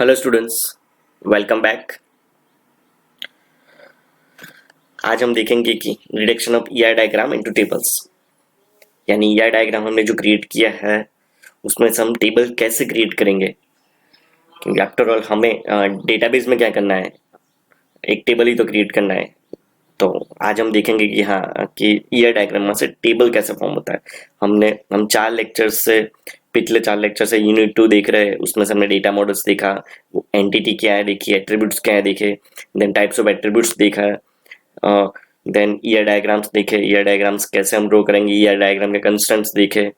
Hello students, welcome back. आज हम देखेंगे कि reduction of ER diagram into tables, यानी ईआर डायग्राम हमने जो क्रिएट किया है उसमें से हम टेबल कैसे क्रिएट करेंगे, क्योंकि आफ्टर ऑल हमें डेटाबेस में क्या करना है, एक टेबल ही तो क्रिएट करना है। तो आज हम देखेंगे कि हाँ, कि ईआर डायग्राम में से टेबल कैसे फॉर्म होता है। हम चार लेक्चर्स से, पिछले चार लेक्चर से यूनिट 2 देख रहे हैं, उसमें से हमने डेटा मॉडल्स देखा, एंटिटी क्या है देखी, एट्रीब्यूट्स क्या है देखे, देन टाइप्स ऑफ एट्रीब्यूट्स देखा है, देन ईआर डायग्राम्स देखे, ईआर डायग्राम्स कैसे हम ड्रॉ करेंगे, ईआर डायग्राम के कंस्ट्रेंट्स देखे,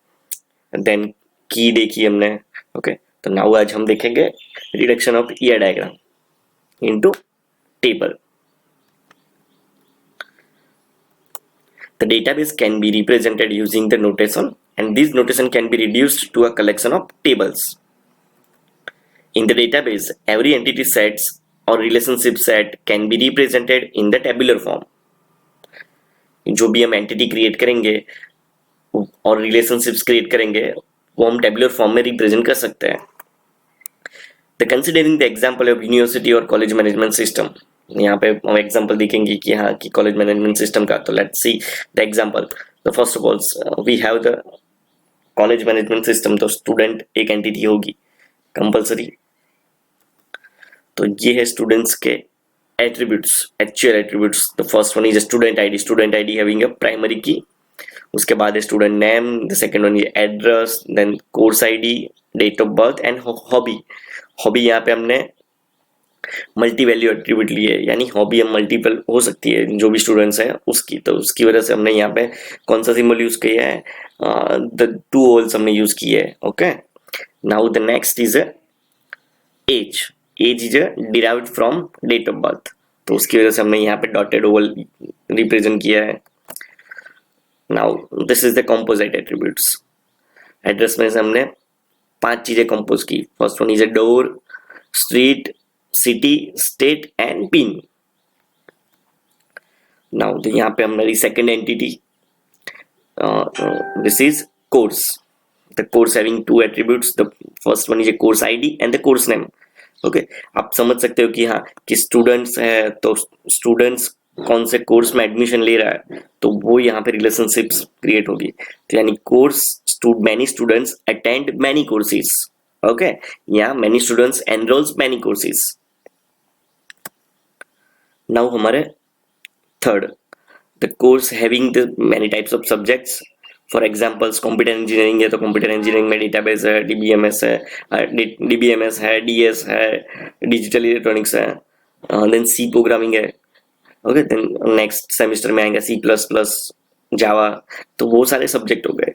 देन की देखी हमने। ओके, तो नाउ आज हम देखेंगे reduction of ER diagram into table. The database can be represented using the notation, and this notation can be reduced to a collection of tables. In the database, every entity sets or relationship set can be represented in the tabular form. जो भी हम entity create करेंगे और relationships create करेंगे वो हम tabular form में represent कर सकते हैं। The considering the example of university और कॉलेज मैनेजमेंट सिस्टम, यहाँ पे हम एग्जांपल देखेंगे कि हाँ कि कॉलेज मैनेजमेंट सिस्टम का। तो लेट्स सी द एग्जांपल। तो first of all we have the college management system. तो स्टूडेंट एक एंटिटी होगी कंपलसरी। तो ये है स्टूडेंट्स के attributes, actual attributes. The first one is a student ID. Student ID having a primary key. उसके बाद है student name, the second one ये address, then course ID, date of birth and hobby. Hobby यहाँ पे हमने multi value attribute लिए, यानी hobby हम मल्टीपल हो सकती है जो भी स्टूडेंट्स हैं उसकी। तो उसकी वजह से हमने यहाँ पे कौन सा सिंबल यूज किया है, द टू होल्स हमने यूज किए है। Okay, now the next is age. Age is derived from date of birth, तो उसकी वजह से हमने यहाँ पे डॉटेड ओवल रिप्रेजेंट किया है। Now this is the composite attributes. Address में से हमने 5 चीजें कंपोज की। First one is a door, street, city, state and pin. Now यहाँ पे हमारी second entity, this is course. The course having 2 attributes. The first one is a course ID and the course name. Okay, आप समझ सकते हो कि हाँ कि स्टूडेंट्स है तो स्टूडेंट्स कौन से कोर्स में एडमिशन ले रहा है, तो वो यहाँ पे रिलेशनशिप्स क्रिएट होगी। तो यानी course, many students attend many courses. Okay, यहाँ many students enrols many courses. Now हमारे third, the course having the many types of subjects. For examples computer engineering है तो कंप्यूटर इंजीनियरिंग में डेटाबेस है, DBMS है, डीएस है, digital electronics है, then C programming है। ओके, देन नेक्स्ट सेमेस्टर में आएगा सी प्लस प्लस, जावा। तो वो सारे सब्जेक्ट हो गए।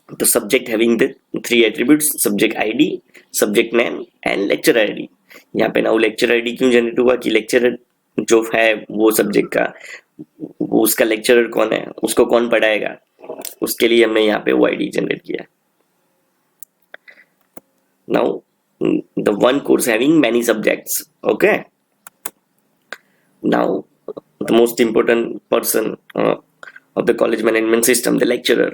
तो subject having the 3 attributes, subject ID, subject name and lecture ID. यहाँ पे नाउ लेक्चर आईडी क्यों जनरेट हुआ कि लेक्चरर जो है वो सब्जेक्ट का, वो उसका लेक्चरर कौन है, उसको कौन पढ़ाएगा, उसके लिए हमने यहाँ पे वो आईडी जनरेट किया। Now the one course having many subjects. Okay, now the most important person of the college management system, the lecturer.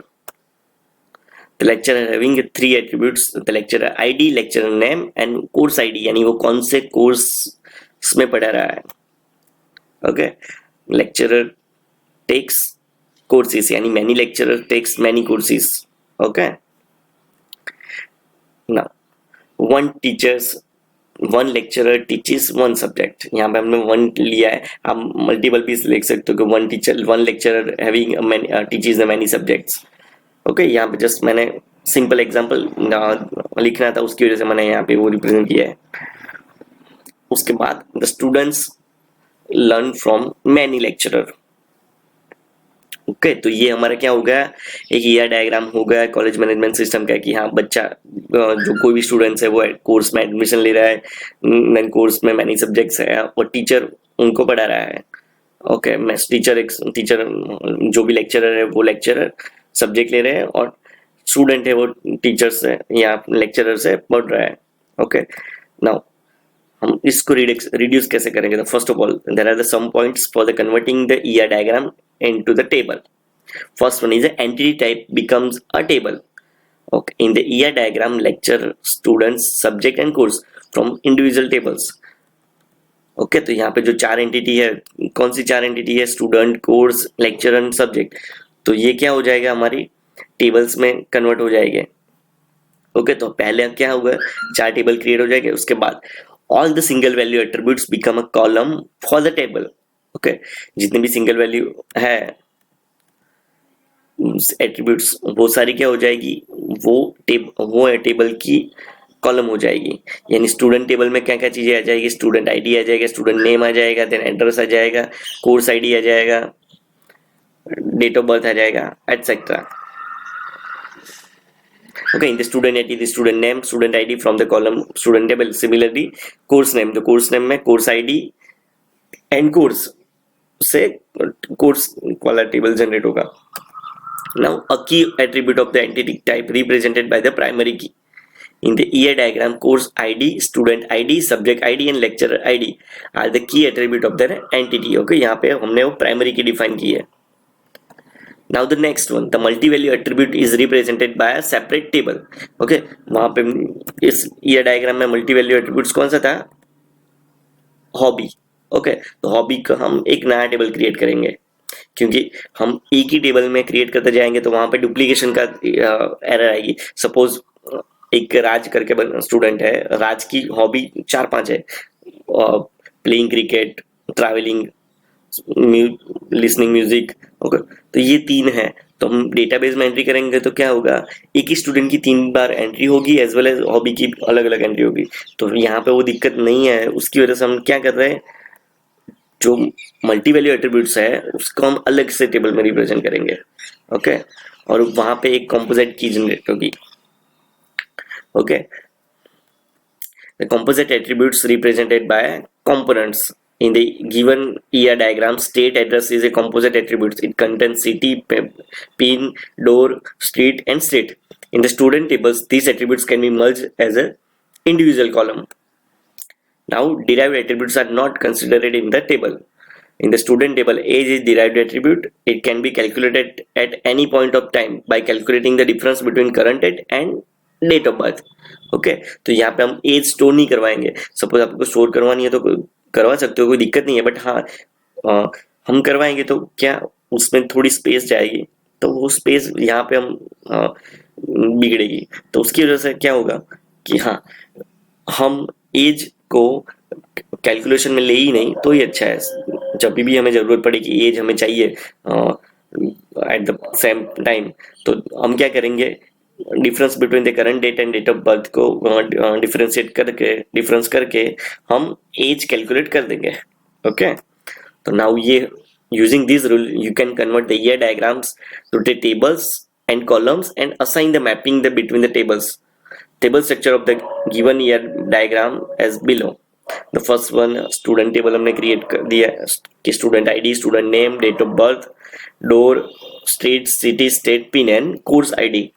The lecturer having 3 attributes, the lecturer ID, lecturer name and course ID, यानी वो कौन से course में पढ़ा रहा है। Okay, lecturer takes courses, यानी many lecturer takes many courses. Okay, now one lecturer teaches one subject. यहाँ पे हमने वन लिया है, आप मल्टीपल पीस लिख सकते हो कि one lecturer having teaches the many subjects. Okay, यहाँ पे जस्ट मैंने सिंपल एग्जांपल लिखना था, उसकी वजह से मैंने यहाँ पे वो रिप्रेजेंट किया है। उसके बाद the students learn from many lecturer. Okay, तो ये हमारा क्या हो गया, एक ईआर डायग्राम हो गया कॉलेज मैनेजमेंट सिस्टम का, कि हाँ बच्चा जो कोई भी स्टूडेंट्स है वो कोर्स में एडमिशन ले रहा है, देन कोर्स में मैनी सब्जेक्ट्स है और टीचर उनको पढ़ा रहा है। ओके, मैं टीचर जो भी लेक्चरर है वो लेक्चरर सब्जेक्ट ले रहे हैं और स्टूडेंट है वो टीचर से या लेक्चरर से पढ़ रहा है। ओके, नाउ हम इसको रिड्यूस कैसे करेंगे। तो first of all there are the some points for the converting the ER diagram into the table. First one is the entity type becomes a table. Okay, in the ER diagram, lecture, students, subject and course from individual tables. Okay, तो यहाँ पे जो चार entity है, कौन सी चार entity है, student, course, lecture and subject, तो ये क्या हो जाएगा, हमारी टेबल्स में कन्वर्ट हो जाएंगे। ओके, तो पहले क्या होगा, चार टेबल क्रिएट हो जाएंगे, उसके बाद all the single value attributes become a column for the table. Okay, जितने भी सिंगल वैल्यू है एट्रीब्यूट्स, वो सारी क्या हो जाएगी, वो टेबल की कॉलम हो जाएगी। यानी स्टूडेंट टेबल में क्या क्या चीजें आ जाएगी, स्टूडेंट आईडी आ जाएगा, स्टूडेंट नेम आ जाएगा, देन एड्रेस आ जाएगा, कोर्स आईडी आ जाएगा, डेट ऑफ बर्थ आ जाएगा, etcetera. Okay, in the student ID, the student name, student ID from the column student table. Similarly, course name, the course name में course ID and course से course वाला table generate होगा. Now, a key attribute of the entity type represented by the primary key. In the EA diagram, course ID, student ID, subject ID and lecturer ID are the key attribute of the entity. Okay, यहाँ पे हमने वो primary key define की है. Now the next one, the multi-value attribute is represented by a separate table. Okay, वहां पे इस ये डायग्राम में multi-value attributes कौन सा था, हॉबी। ओके, तो हॉबी का हम एक नया टेबल क्रिएट करेंगे, क्योंकि हम एक ही टेबल में क्रिएट करते जाएंगे तो वहां पे डुप्लीकेशन का एरर आएगी। सपोज एक राज करके स्टूडेंट है, राज की हॉबी 4-5 है, playing cricket, travelling, listening music. Okay, तो ये 3 है, तो हम डेटाबेस में एंट्री करेंगे तो क्या होगा, एक ही स्टूडेंट की 3 बार एंट्री होगी एज वेल एज हॉबी की अलग अलग एंट्री होगी। तो यहाँ पे वो दिक्कत नहीं है, उसकी वजह से हम क्या कर रहे हैं, जो मल्टी वैल्यू एट्रीब्यूट्स है उसको हम अलग से टेबल में रिप्रेजेंट करेंगे। ओके, और वहां पे एक कॉम्पोजिट की जनरेट होगी। Okay, the composite attributes represented by components. In the given ER diagram, state address is a composite attribute. It contains city, pin, door, street, and state. In the student tables, these attributes can be merged as a individual column. Now, derived attributes are not considered in the table. In the student table, age is derived attribute. It can be calculated at any point of time by calculating the difference between current date and date of birth. Okay, तो यहाँ पे हम as store नहीं करवाएंगे। Suppose आपको store करवानी है तो करवा सकते हो, कोई दिक्कत नहीं है, बट हाँ हम करवाएंगे तो क्या उसमें थोड़ी स्पेस जाएगी, तो वो स्पेस यहाँ पे हम बिगड़ेगी। तो उसकी वजह से क्या होगा कि हाँ, हम एज को कैलकुलेशन में ले ही नहीं तो ही अच्छा है। जब भी हमें जरूरत पड़े कि एज हमें चाहिए एट द सेम टाइम, तो हम क्या करेंगे, difference between the current date and date of birth को डिफरेंस करके हम एज कैलकुलेट कर देंगे। ओके, तो नाउ ये using this rule you can convert the ER diagrams to the tables and columns and assign the mapping the between the tables. Table structure of the given ER diagram as below. The first one, student table हमने create कर दिया कि student ID, student name, date of birth, door, street, city, state, pin and course ID.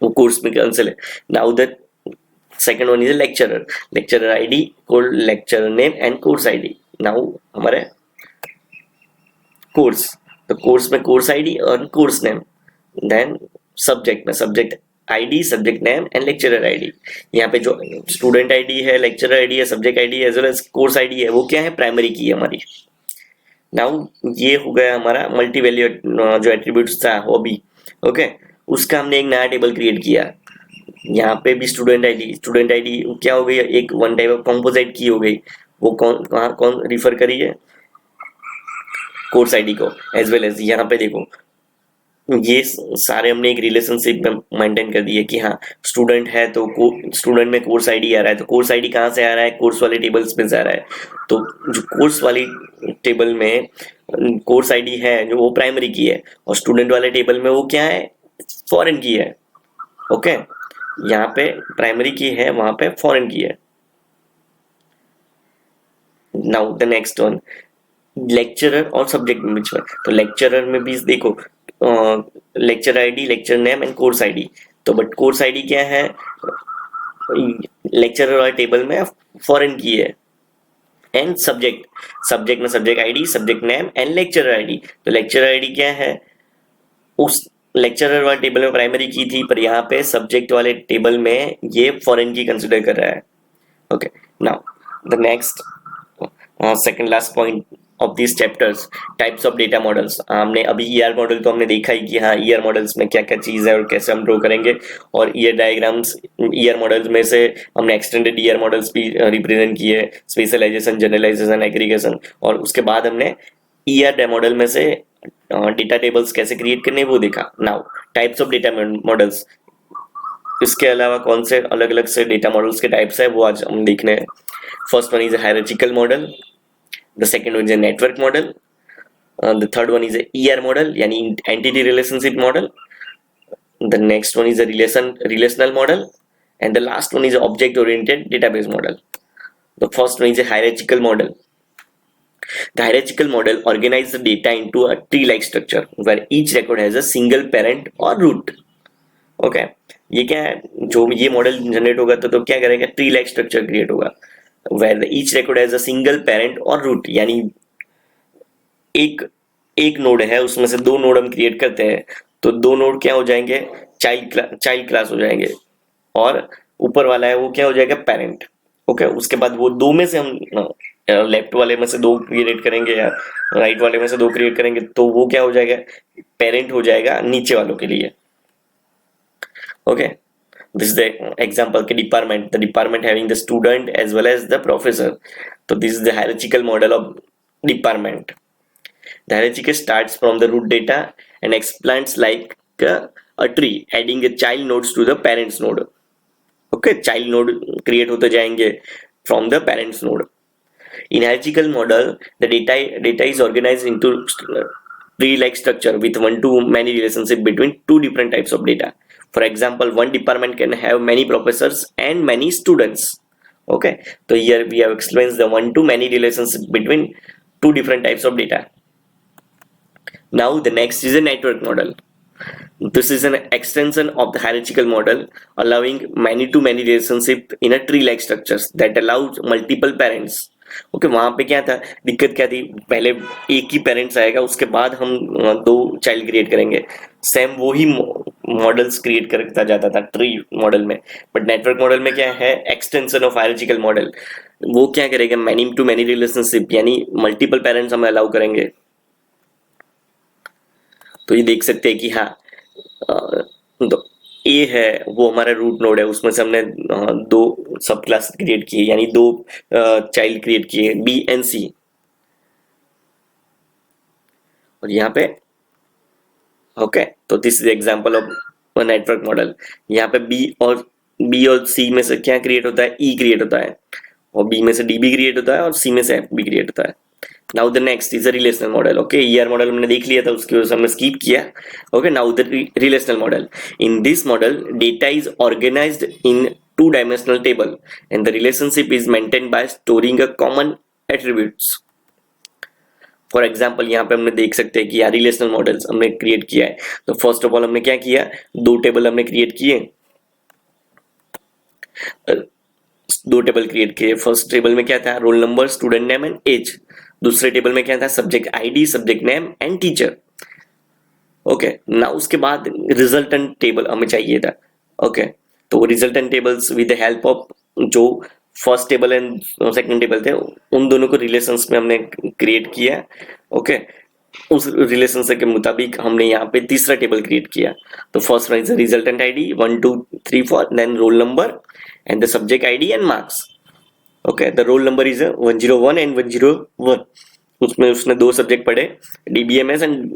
वो course में cancel है। Now the second one is lecturer, lecturer ID, course lecturer name and course ID. Now हमारे course, तो course में course ID और course name, then subject में subject ID, subject name and lecturer ID. यहाँ पे जो student ID है, lecturer ID है, subject ID as well as course ID है, वो क्या है, प्राइमरी की है हमारी। नाउ ये हो गया हमारा मल्टी वैल्यू जो एट्रीब्यूट्स था हॉबी। ओके, उसका हमने एक नया टेबल क्रिएट किया। यहाँ पे भी स्टूडेंट आईडी क्या हो गई, एक one type of composite key हो गई। वो कौन रिफर करी है, कोर्स आईडी को। एज वेल एज यहाँ पे देखो ये सारे हमने एक रिलेशनशिप में मेंटेन कर दिए कि हाँ स्टूडेंट है तो स्टूडेंट में कोर्स आईडी आ रहा है, तो कोर्स आईडी कहाँ से आ रहा है, कोर्स वाले टेबल्स में से आ रहा है। तो जो कोर्स वाली टेबल में कोर्स आईडी है जो वो प्राइमरी की है, और स्टूडेंट वाले टेबल में वो क्या है, फॉरेन की है। ओके, यहाँ पे प्राइमरी की है, वहां पे फॉरेन की है। Now the next one, lecturer और सब्जेक्ट में बीच में, तो लेक्चरर में भी देखो lecture ID, lecture name and course ID. तो बट कोर्स आईडी क्या है, लेक्चरर वाले टेबल में फॉरेन की है। एंड सब्जेक्ट में subject ID, subject name and lecturer ID. तो लेक्चरर आईडी क्या है, उस लेक्चरर वाले टेबल में प्राइमरी की थी, पर यहाँ पे सब्जेक्ट वाले टेबल में ये फॉरेन की कंसिडर कर रहा है। Okay, now the next second last point of these chapters, types of data models. हमने अभी ईआर मॉडल तो हमने देखा ही कि हाँ ईआर मॉडल्स में क्या क्या चीज़ है और कैसे हम ड्रॉ करेंगे, और ईआर डायग्राम्स, ईआर मॉडल्स में से हमने एक्सटेंडेड ईआर मॉडल्स भी रिप्रेजेंट किए, स्पेशलाइजेशन, जनरलाइजेशन, एग्रीगेशन, और उसके बाद हमने ईआर मॉडल में से डेटा टेबल्स कैसे क्रिएट करने वो देखा। Now types of data models, इसके अलावा कौन से अलग अलग से डेटा मॉडल्स के टाइप्स है वो आज हम देखने हैं। First one is hierarchical model, the second one is a network model, the third one is a ER model यानी entity relationship model, the next one is a relational model, and the last one is a object oriented database model. The first one is a hierarchical model. The hierarchical model organizes the data into a tree like structure where each record has a single parent or root. Okay, ये क्या है, जो ये model generate होगा तो क्या करेगा, tree like structure create होगा where each record has a single parent और root, यानी एक नोड है उसमें से दो नोड हम क्रिएट करते हैं, तो दो नोड क्या हो जाएंगे, चाइल्ड क्लास हो जाएंगे, और ऊपर वाला है वो क्या हो जाएगा, पेरेंट। ओके, उसके बाद वो दो में से हम लेफ्ट वाले में से दो क्रिएट करेंगे या राइट वाले में से दो क्रिएट करेंगे, तो वो क्या हो जाएगा, पेरेंट हो जाएगा नीचे वालों के लिए। Okay, this is the example के department, the department having the student as well as the professor. So this is the hierarchical model of department. The hierarchy starts from the root data and expands like a tree, adding a child nodes to the parents node. Okay, child node create होते जाएंगे from the parents node. In hierarchical model, the data is organized into tree-like structure with one-to-many relationship between two different types of data. For example, one department can have many professors and many students. Okay, so here we have explained the one-to-many relationship between two different types of data. Now the next is a network model. This is an extension of the hierarchical model, allowing many-to-many relationship in a tree-like structures that allows multiple parents. Okay, वहां पे क्या था, दिक्कत क्या थी, पहले एक ही parents आएगा, उसके बाद हम दो चाइल्ड क्रिएट करेंगे, सेम वो ही मॉडल्स क्रिएट करता जाता था ट्री मॉडल में। बट नेटवर्क मॉडल में क्या है, एक्सटेंशन ऑफ हायरार्चिकल मॉडल, वो क्या करेगा, मैनी टू मैनी रिलेशनशिप यानी मल्टीपल पेरेंट्स हम अलाउ करेंगे। तो ये देख सकते हैं कि हाँ, तो ए है वो हमारा रूट नोड है, उसमें से हमने दो सब क्लास क्रिएट किए यानी दो चाइल्ड क्रिएट किए, बी एंड सी। और यहाँ पे ओके, तो this is example of network model. यहाँ पे बी और सी में से क्या क्रिएट होता है, ई क्रिएट होता है, और बी में से डी भी क्रिएट होता है, और सी में से एफ भी क्रिएट होता है। Now the next is a relational model. Okay, ER model हमने देख लिया था, उसकी वजह से हमने skip किया। Okay, now the relational model. In this model, data is organized in two-dimensional table, and the relationship is maintained by storing a common attributes. For example, यहाँ पे हमने देख सकते हैं कि यार relational models हमने create किया है। तो first of all हमने क्या किया, दो टेबल हमने create किए, दो टेबल क्रिएट किए। फर्स्ट टेबल में क्या था, roll number, student name and age. दूसरे टेबल में क्या था, subject ID, subject name and teacher. Okay, ना उसके बाद रिजल्टेंट टेबल हमें चाहिए था। ओके, तो resultant tables with the help of जो first table and second table थे उन दोनों को रिलेशंस में हमने क्रिएट किया। ओके, उस रिलेशन के मुताबिक हमने यहाँ पे तीसरा टेबल क्रिएट किया। तो first one is resultant ID 1 2 3 4, then roll number and the subject ID and marks. Okay, the roll number is 101 and 101. उसमें उसने दो सब्जेक्ट पढ़े, DBMS and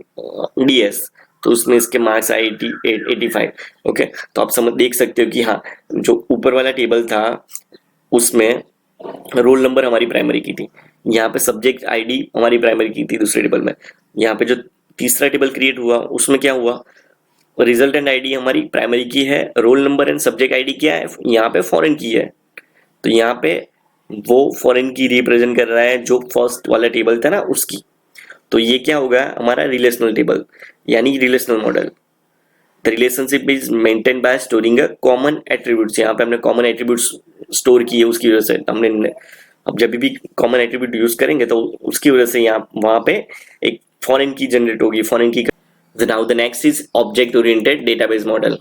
DS, तो उसमें इसके मार्क्स आए 85। ओके, तो आप समझ देख सकते हो कि हाँ, जो ऊपर वाला टेबल था उसमें रोल नंबर हमारी प्राइमरी की थी, यहाँ पे सब्जेक्ट आईडी हमारी प्राइमरी की थी दूसरे टेबल में। यहाँ पे जो तीसरा टेबल क्रिएट हुआ उसमें क्या हुआ, रिजल्ट एंड आईडी हमारी प्राइमरी की है, roll number and subject ID क्या है, यहाँ पे फॉरेन की है। तो यहाँ पे वो फॉरेन की रिप्रेजेंट कर रहा है जो फर्स्ट वाला टेबल था ना उसकी। तो ये क्या होगा, हमारा रिलेशनल टेबल यानी relational model. The relationship is maintain by storing a common attributes. यहाँ पे हमने कॉमन एट्रीब्यूट्स स्टोर किए, उसकी वजह से हमने अब जब भी कॉमन एट्रीब्यूट यूज करेंगे तो उसकी वजह से यहाँ वहां पे एक फॉरेन की जनरेट होगी, फॉरेन की। Now the next is object oriented database model.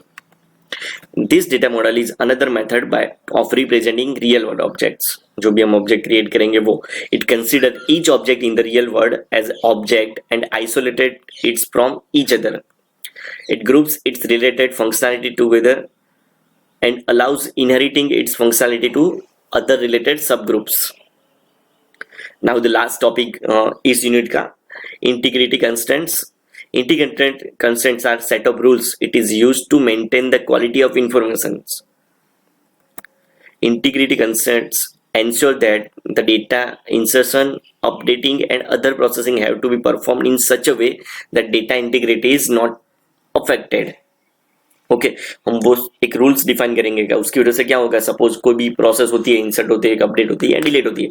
This data model is another method by of representing real world objects. जो भी हम ऑब्जेक्ट क्रिएट करेंगे वो it consider each object in the real world as object and isolated its from each other. It groups its related functionality together and allows inheriting its functionality to other related subgroups. Now the last topic is unit ka integrity constraints. Integrity constraints are set of rules. It is used to maintain the quality of information. Integrity constraints ensure that the data insertion, updating and other processing have to be performed in such a way that data integrity is not affected. Okay हम वो एक rules define करेंगे क्या उसकी वजह से क्या होगा. सपोज कोई भी प्रोसेस होती है, इंसर्ट होती है, अपडेट होती है, डिलीट होती है,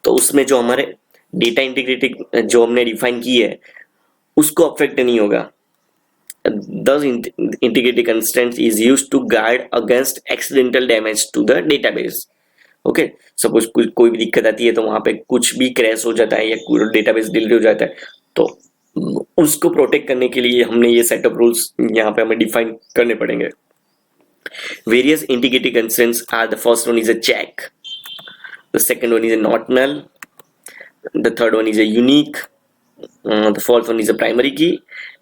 तो उसमें जो हमारे डेटा इंटीग्रिटी जो हमने डिफाइन की है उसको अफेक्ट नहीं होगा. Thus integrity constraint is used to guard against accidental damage to the database. Okay suppose कोई भी दिक्कत आती है तो वहां पे कुछ भी क्रैश हो जाता है या डेटाबेस डिलीट हो जाता है, तो उसको प्रोटेक्ट करने के लिए हमने ये सेट ऑफ रूल्स यहाँ पे हमें डिफाइन करने पड़ेंगे. Various integrity constraints are the first one is a check, the second one is a not null, the third one is a unique, the fourth one is a primary key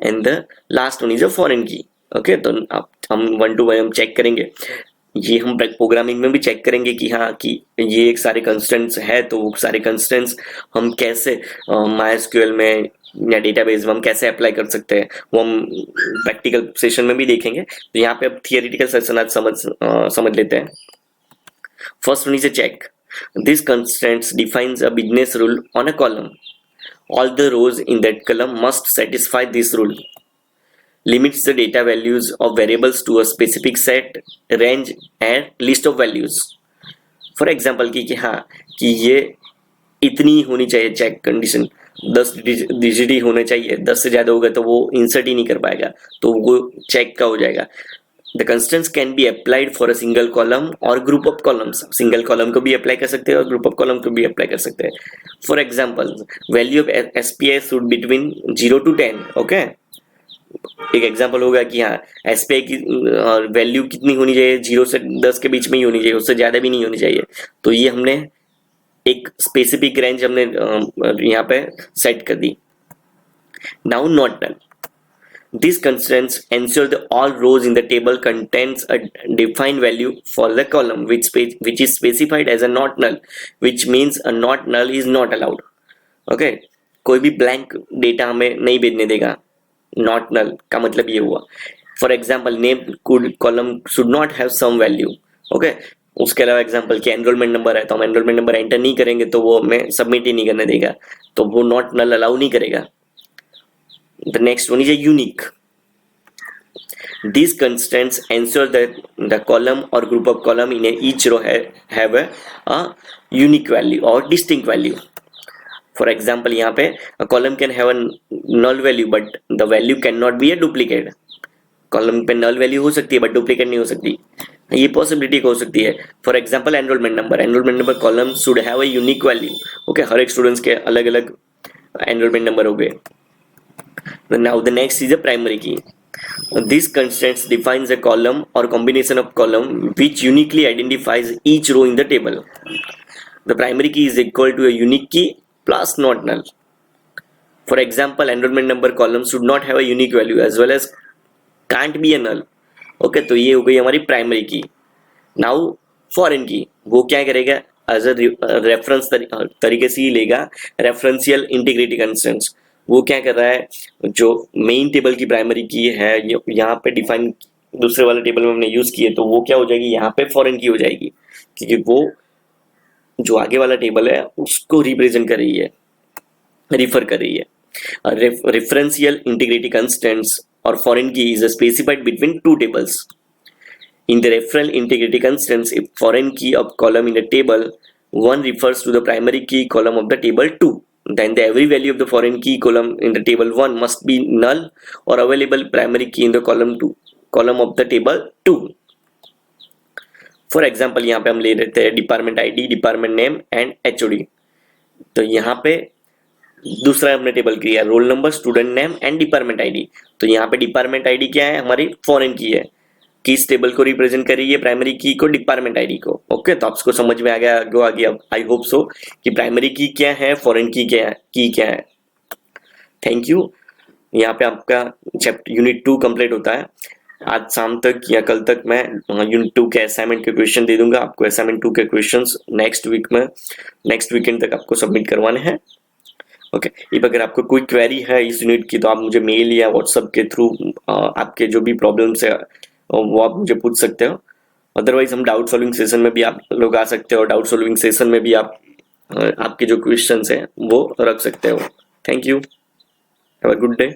and the last one is a foreign key. Okay तो हम 1 to 1 हम check करेंगे. ये हम programming में भी check करेंगे कि हाँ कि ये एक सारे कंस्ट्रेंट्स है, तो वो सारे कंस्ट्रेंट्स हम कैसे MySQL में या डेटाबेस में हम कैसे अप्लाई कर सकते हैं वो हम प्रैक्टिकल सेशन में भी देखेंगे. तो यहाँ पे अब थियोरेटिकल सेशन आज समझ लेते हैं. First one is a check. This constraints defines a business rule on a column. All the rows in that column must satisfy this rule. Limits the data values of variables to a specific set, range and list of values. For example कि हाँ कि ये इतनी होनी चाहिए check condition, 10 digit ही होने चाहिए, 10 से ज़्यादा होगा तो वो इंसर्ट ही नहीं कर पाएगा, तो वो चेक का हो जाएगा. The constraints can be applied for a single column or group of columns. Single column को भी अप्लाई कर सकते हैं और ग्रुप ऑफ कॉलम को भी अप्लाई कर सकते हैं. For example value of SPI should between 0 to 10. Okay एक एग्जांपल होगा कि हाँ एसपीआई की वैल्यू कितनी होनी चाहिए, 0 से 10 के बीच में ही होनी चाहिए, उससे ज्यादा भी नहीं होनी चाहिए. तो ये हमने एक स्पेसिफिक रेंज हमने यहाँ पे सेट कर दी. Now not null. These constraints ensure that all rows in the table contains a defined value for the column which is specified as a not null, which means a not null is not allowed. Okay, कोई भी blank data हमें नहीं भेजने देगा. Not null का मतलब ये हुआ. For example name column should not have some value. Okay उसके अलावा एग्जाम्पल कि एनरोलमेंट नंबर है तो हम एनरोलमेंट नंबर एंटर नहीं करेंगे तो वो हमें सबमिट ही नहीं करने देगा, तो वो नॉट नल अलाउ नहीं करेगा. The next one is a unique. These constraints ensure that the column or group of column in each row have a unique value or distinct value. For example यहाँ पे a column can have a null value but the value cannot be a duplicate. Column पे null value हो सकती है but duplicate नहीं हो सकती. ये possibility हो सकती है. For example enrollment number column should have a unique value. Okay हर एक students के अलग अलग enrollment number हो गए. Now the next is a primary key. These constraints defines a column or combination of column which uniquely identifies each row in the table. The primary key is equal to a unique key plus not null. For example, enrollment number column should not have a unique value as well as can't be a null. Okay, तो ये हो गई हमारी primary key. Now foreign key वो क्या करेगा as a reference तरीके से ही लेगा रेफरेंशियल इंटीग्रिटी कंस्ट्रेंट्स. वो क्या कर रहा है जो मेन टेबल की प्राइमरी की है यहाँ पे डिफाइन दूसरे वाले टेबल में हमने यूज की है, तो वो क्या हो जाएगी यहाँ पे फॉरेन की हो जाएगी क्योंकि वो जो आगे वाला टेबल है उसको रिप्रेजेंट कर रही है, रिफर कर रही है. रेफरेंशियल इंटीग्रिटी कंस्ट्रेंट्स और फॉरेन की is specified between two tables. In the referential integrity constraints, if foreign key of column in the table 1 refers to the primary key column of the table 2, then the every value of the foreign key column in the table 1 must be null or available primary key in the column of the table 2. For example, यहाँ पे हम ले लेते हैं department ID, department name and HOD. तो यहाँ पे दूसरा हमने टेबल किया role number, student name and department ID. तो यहाँ पे डिपार्टमेंट आईडी क्या है हमारी फॉरेन की है. किस टेबल को रिप्रेजेंट कर रही है, प्राइमरी की को, डिपार्टमेंट आईडी को। ओके, तो आपको समझ में आ गया अब आई होप सो कि प्राइमरी की क्या है, फॉरेन की क्या है। Thank you. यहाँ पे आपका चैप्टर यूनिट 2 कंप्लीट होता है। आज शाम तक या कल तक मैं यूनिट 2 के असाइनमेंट के क्वेश्चन दे दूंगा आपको। असाइनमेंट 2 के क्वेश्चंस नेक्स्ट वीकेंड तक आपको सबमिट करवाने हैं। ओके, अब अगर आपको कोई क्वेरी है इस यूनिट की तो आप मुझे मेल या व्हाट्सएप के थ्रू आपके जो भी प्रॉब्लम्स है वो आप मुझे पूछ सकते हो। अदरवाइज हम डाउट सॉल्विंग सेशन में भी आप लोग आ सकते हो। डाउट सॉल्विंग सेशन में भी आप आपके जो क्वेश्चंस हैं वो रख सकते हो। Thank you, have a good day.